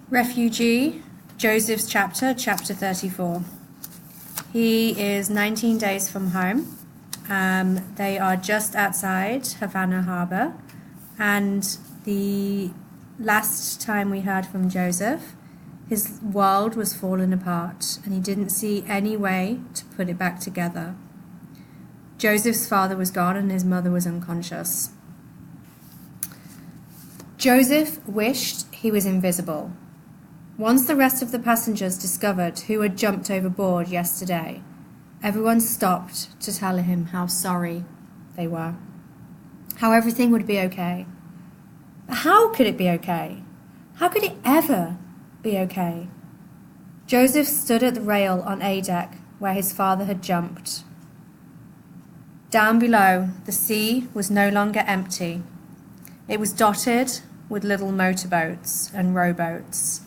Refugee, Joseph's chapter 34. He is 19 days from home. They are just outside Havana Harbour, and the last time we heard from Joseph, his world was falling apart and he didn't see any way to put it back together. Joseph's father was gone and his mother was unconscious. Joseph wished he was invisible. Once the rest of the passengers discovered who had jumped overboard yesterday, everyone stopped to tell him how sorry they were, how everything would be okay. But how could it be okay? How could it ever be okay? Joseph stood at the rail on A deck where his father had jumped. Down below, the sea was no longer empty. It was dotted with little motorboats and rowboats.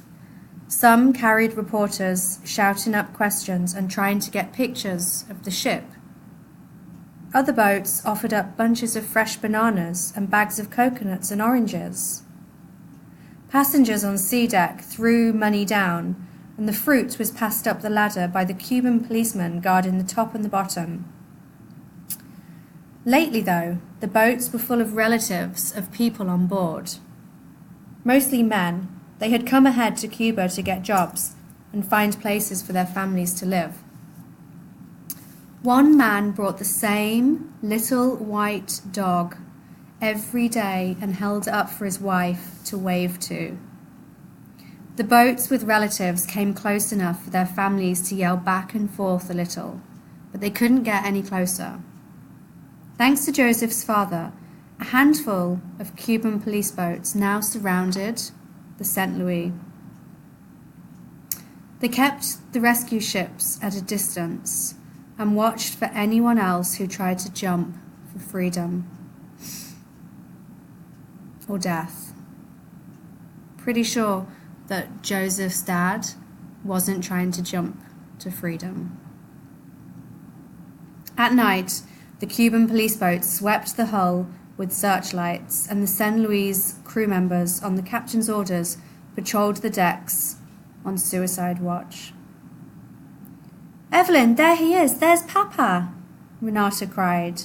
Some carried reporters shouting up questions and trying to get pictures of the ship. Other boats offered up bunches of fresh bananas and bags of coconuts and oranges. Passengers on C deck threw money down, and the fruit was passed up the ladder by the Cuban policemen guarding the top and the bottom. Lately, though, the boats were full of relatives of people on board. Mostly men. They had come ahead to Cuba to get jobs and find places for their families to live. One man brought the same little white dog every day and held it up for his wife to wave to. The boats with relatives came close enough for their families to yell back and forth a little, but they couldn't get any closer. Thanks to Joseph's father, a handful of Cuban police boats now surrounded the St. Louis. They kept the rescue ships at a distance and watched for anyone else who tried to jump for freedom or death. Pretty sure that Joseph's dad wasn't trying to jump to freedom. At night, the Cuban police boats swept the hull with searchlights, and the St. Louis crew members, on the captain's orders, patrolled the decks on suicide watch. "Evelyn, there he is! There's Papa!" Renata cried.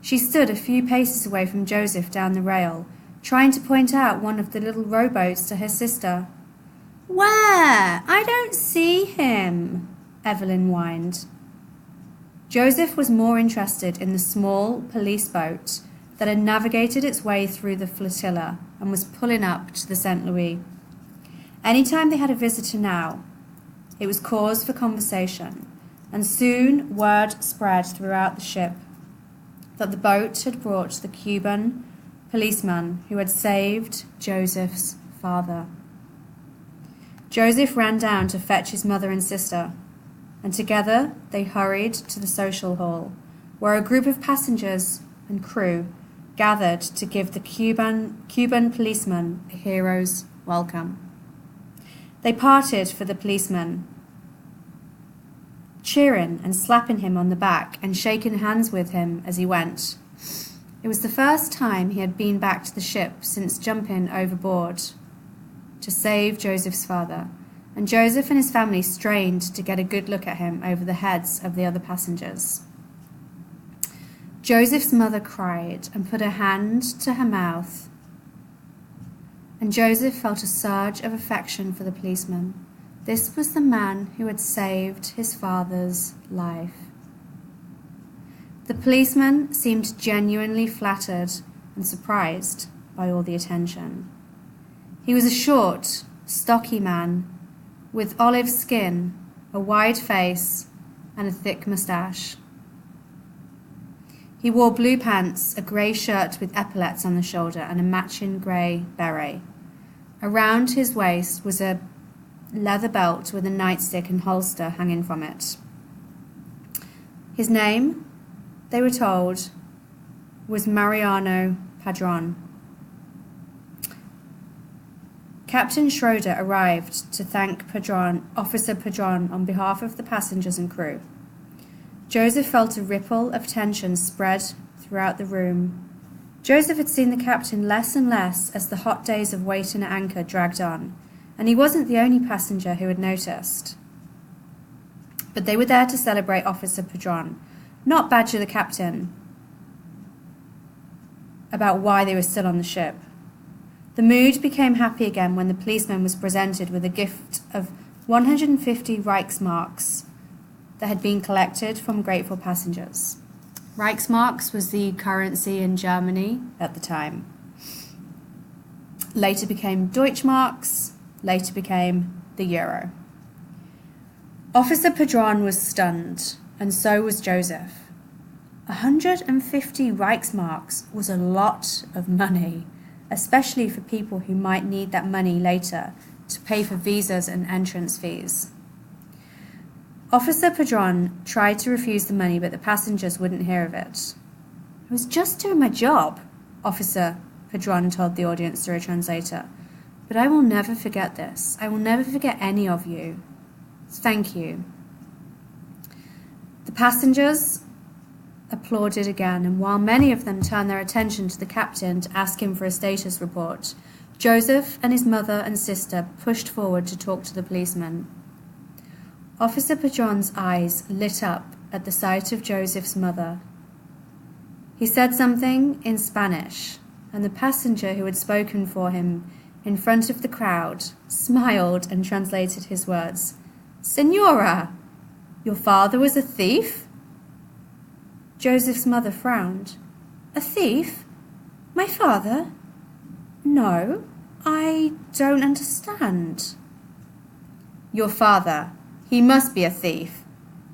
She stood a few paces away from Joseph down the rail, trying to point out one of the little rowboats to her sister. "Where? I don't see him," Evelyn whined. Joseph was more interested in the small police boat that had navigated its way through the flotilla and was pulling up to the St. Louis. Anytime they had a visitor now, it was cause for conversation, and soon word spread throughout the ship that the boat had brought the Cuban policeman who had saved Joseph's father. Joseph ran down to fetch his mother and sister, and together they hurried to the social hall, where a group of passengers and crew gathered to give the Cuban policeman a hero's welcome. They parted for the policeman, cheering and slapping him on the back and shaking hands with him as he went. It was the first time he had been back to the ship since jumping overboard to save Joseph's father, and Joseph and his family strained to get a good look at him over the heads of the other passengers. Joseph's mother cried and put her hand to her mouth, and Joseph felt a surge of affection for the policeman. This was the man who had saved his father's life. The policeman seemed genuinely flattered and surprised by all the attention. He was a short, stocky man with olive skin, a wide face, and a thick moustache. He wore blue pants, a grey shirt with epaulets on the shoulder, and a matching grey beret. Around his waist was a leather belt with a nightstick and holster hanging from it. His name, they were told, was Mariano Padron. Captain Schroeder arrived to thank Officer Padron on behalf of the passengers and crew. Joseph felt a ripple of tension spread throughout the room. Joseph had seen the captain less and less as the hot days of waiting at anchor dragged on, and he wasn't the only passenger who had noticed. But they were there to celebrate Officer Padron, not badger the captain about why they were still on the ship. The mood became happy again when the policeman was presented with a gift of 150 Reichsmarks that had been collected from grateful passengers. Reichsmarks was the currency in Germany at the time. Later became Deutschmarks, later became the euro. Officer Padron was stunned, and so was Josef. 150 Reichsmarks was a lot of money, especially for people who might need that money later to pay for visas and entrance fees. Officer Padron tried to refuse the money, but the passengers wouldn't hear of it. "I was just doing my job," Officer Padron told the audience through a translator. "But I will never forget this. I will never forget any of you. Thank you." The passengers applauded again, and while many of them turned their attention to the captain to ask him for a status report, Josef and his mother and sister pushed forward to talk to the policeman. Officer Padron's eyes lit up at the sight of Josef's mother. He said something in Spanish, and the passenger who had spoken for him in front of the crowd smiled and translated his words. "Senora, your father was a thief?" Josef's mother frowned. "A thief? My father? No, I don't understand." "Your father, he must be a thief,"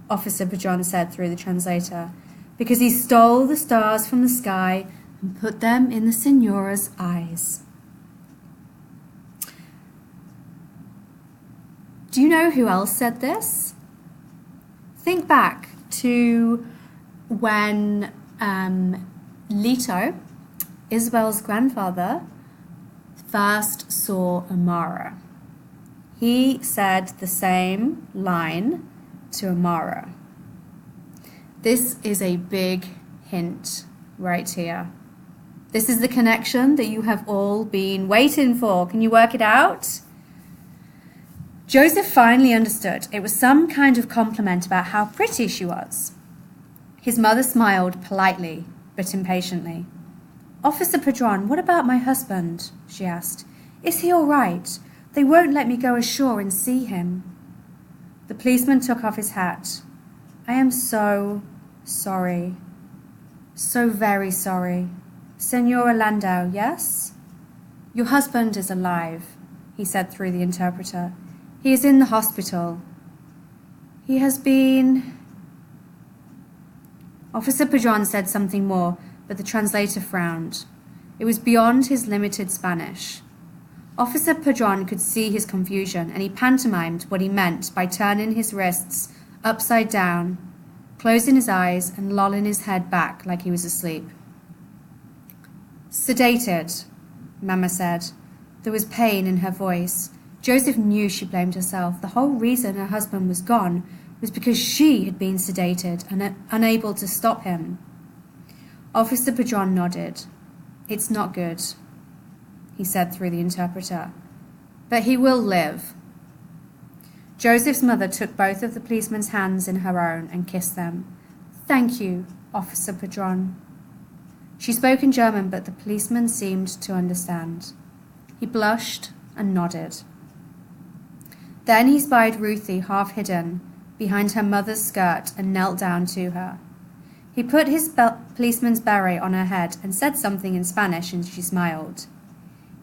Officer Padron said through the translator, "because he stole the stars from the sky and put them in the Senora's eyes." Do you know who else said this? Think back to when Lito, Isabel's grandfather, first saw Amara. He said the same line to Amara. This is a big hint right here. This is the connection that you have all been waiting for. Can you work it out? Josef finally understood. It was some kind of compliment about how pretty she was. His mother smiled politely, but impatiently. "Officer Padron, what about my husband?" she asked. "Is he all right? They won't let me go ashore and see him." The policeman took off his hat. "I am so sorry. So very sorry. Senora Landau, yes? Your husband is alive," he said through the interpreter. "He is in the hospital. He has been..." Officer Padron said something more, but the translator frowned. It was beyond his limited Spanish. Officer Padron could see his confusion, and he pantomimed what he meant by turning his wrists upside down, closing his eyes, and lolling his head back like he was asleep. "Sedated," Mama said. There was pain in her voice. Josef knew she blamed herself. The whole reason her husband was gone was because she had been sedated and unable to stop him. Officer Padron nodded. "It's not good," he said through the interpreter. "But he will live." Josef's mother took both of the policeman's hands in her own and kissed them. "Thank you, Officer Padron." She spoke in German, but the policeman seemed to understand. He blushed and nodded. Then he spied Ruthie half hidden behind her mother's skirt and knelt down to her. He put his policeman's beret on her head and said something in Spanish, and she smiled.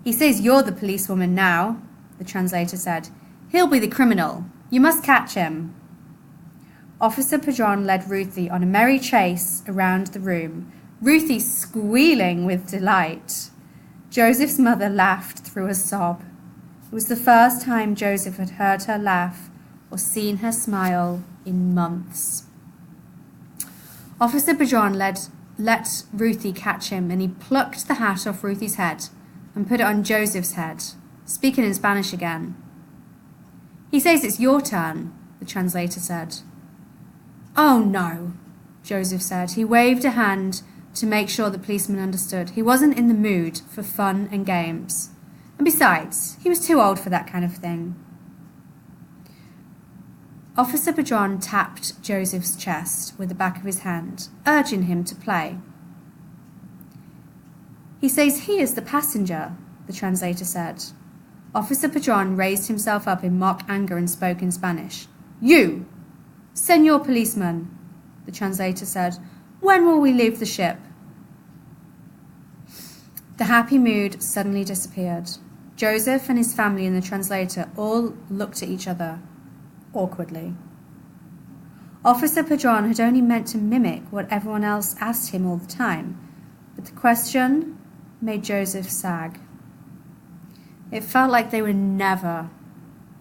"He says you're the policewoman now," the translator said. "He'll be the criminal. You must catch him." Officer Padron led Ruthie on a merry chase around the room, Ruthie squealing with delight. Josef's mother laughed through a sob. It was the first time Josef had heard her laugh or seen her smile in months. Officer Padron let Ruthie catch him, and he plucked the hat off Ruthie's head and put it on Josef's head, speaking in Spanish again. "He says it's your turn," the translator said. "Oh, no," Josef said. He waved a hand to make sure the policeman understood. He wasn't in the mood for fun and games. And besides, he was too old for that kind of thing. Officer Padron tapped Josef's chest with the back of his hand, urging him to play. He says he is the passenger, the translator said. Officer Padron raised himself up in mock anger and spoke in Spanish. You! Senor policeman, the translator said. When will we leave the ship? The happy mood suddenly disappeared. Josef and his family and the translator all looked at each other, awkwardly. Officer Padron had only meant to mimic what everyone else asked him all the time, but the question made Josef sag. It felt like they were never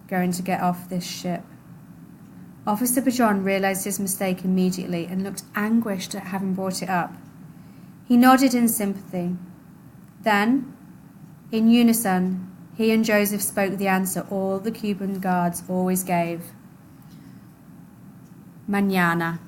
going to get off this ship. Officer Padron realized his mistake immediately and looked anguished at having brought it up. He nodded in sympathy. Then, in unison, he and Josef spoke the answer all the Cuban guards always gave. Mañana.